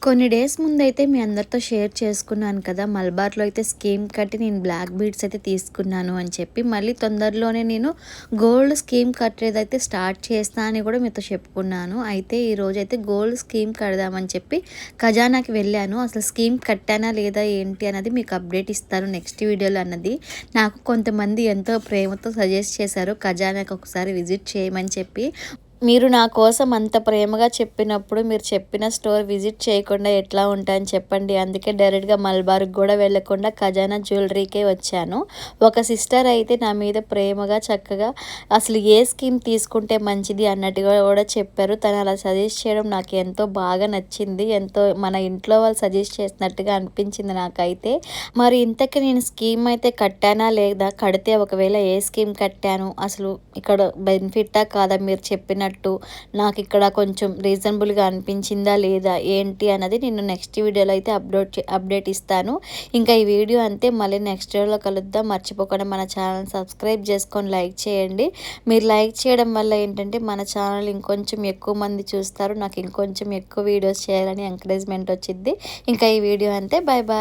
కొన్ని డేస్ ముందైతే మీ అందరితో షేర్ చేసుకున్నాను కదా, మలబార్లో అయితే స్కీమ్ కట్టి నేను బ్లాక్ బీడ్స్ అయితే తీసుకున్నాను అని చెప్పి. మళ్ళీ తొందరలోనే నేను గోల్డ్ స్కీమ్ కట్టేదైతే స్టార్ట్ చేస్తా అని కూడా మీతో చెప్పుకున్నాను. అయితే ఈరోజైతే గోల్డ్ స్కీమ్ కడదామని చెప్పి ఖజానాకి వెళ్ళాను. అసలు స్కీమ్ కట్టానా లేదా ఏంటి అన్నది మీకు అప్డేట్ ఇస్తాను నెక్స్ట్ వీడియోలో అన్నది. నాకు కొంతమంది ఎంతో ప్రేమతో సజెస్ట్ చేశారు ఖజానాకి ఒకసారి విజిట్ చేయమని చెప్పి. మీరు నా కోసం అంత ప్రేమగా చెప్పినప్పుడు మీరు చెప్పిన స్టోర్ విజిట్ చేయకుండా ఎట్లా ఉంటాయని చెప్పండి. అందుకే డైరెక్ట్గా మలబార్కి కూడా వెళ్ళకుండా ఖజానా జ్యువెలరీకే వచ్చాను. ఒక సిస్టర్ అయితే నా మీద ప్రేమగా చక్కగా అసలు ఏ స్కీమ్ తీసుకుంటే మంచిది అన్నట్టుగా కూడా చెప్పారు. తను అలా సజెస్ట్ చేయడం నాకు ఎంతో బాగా నచ్చింది. ఎంతో మన ఇంట్లో వాళ్ళు సజెస్ట్ చేసినట్టుగా అనిపించింది నాకైతే. మరి ఇంతకీ నేను స్కీమ్ అయితే కట్టానా లేదా, కడితే ఒకవేళ ఏ స్కీమ్ కట్టాను, అసలు ఇక్కడ బెనిఫిట్టా కాదా, మీరు చెప్పినట్టు నాకు ఇక్కడ కొంచెం రీజనబుల్గా అనిపించిందా లేదా ఏంటి అన్నది నేను నెక్స్ట్ వీడియోలో అయితే అప్డేట్ ఇస్తాను. ఇంకా ఈ వీడియో అంతే, మళ్ళీ నెక్స్ట్ వీడియోలో కలుద్దాం. మర్చిపోకుండా మన ఛానల్ సబ్స్క్రైబ్ చేసుకొని లైక్ చేయండి. మీరు లైక్ చేయడం వల్ల ఏంటంటే మన ఛానల్ ఇంకొంచెం ఎక్కువ మంది చూస్తారు, నాకు ఇంకొంచెం ఎక్కువ వీడియోస్ చేయాలని ఎంకరేజ్మెంట్ వచ్చింది. ఇంకా ఈ వీడియో అంతే, బాయ్ బాయ్.